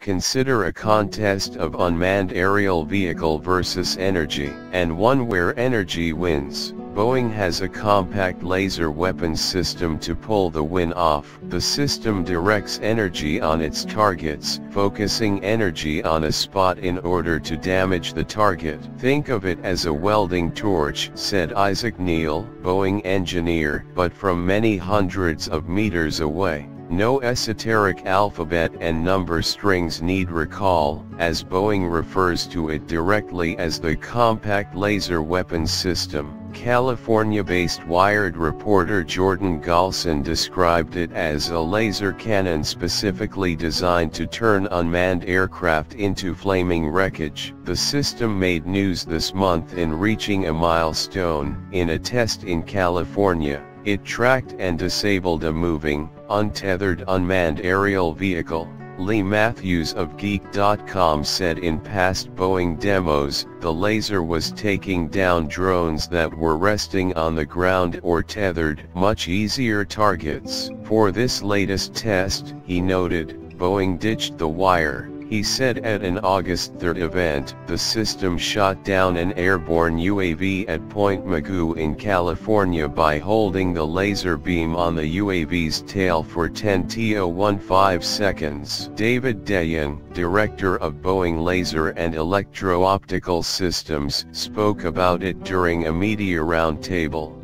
Consider a contest of unmanned aerial vehicle versus energy, and one where energy wins. Boeing has a compact laser weapons system to pull the win off. The system directs energy on its targets, focusing energy on a spot in order to damage the target. Think of it as a welding torch, said Isaac Neal, Boeing engineer, but from many hundreds of meters away. No esoteric alphabet and number strings need recall, as Boeing refers to it directly as the Compact Laser Weapons System. California-based Wired reporter Jordan Golson described it as a laser cannon specifically designed to turn unmanned aircraft into flaming wreckage. The system made news this month in reaching a milestone. In a test in California, it tracked and disabled a moving, untethered unmanned aerial vehicle. Lee Mathews of Geek.com said in past Boeing demos, the laser was taking down drones that were resting on the ground or tethered, much easier targets. For this latest test, he noted, Boeing ditched the wire. He said at an August 3 event, the system shot down an airborne UAV at Point Mugu in California by holding the laser beam on the UAV's tail for 10 to 15 seconds. David DeYoung, director of Boeing Laser and Electro-Optical Systems, spoke about it during a media roundtable.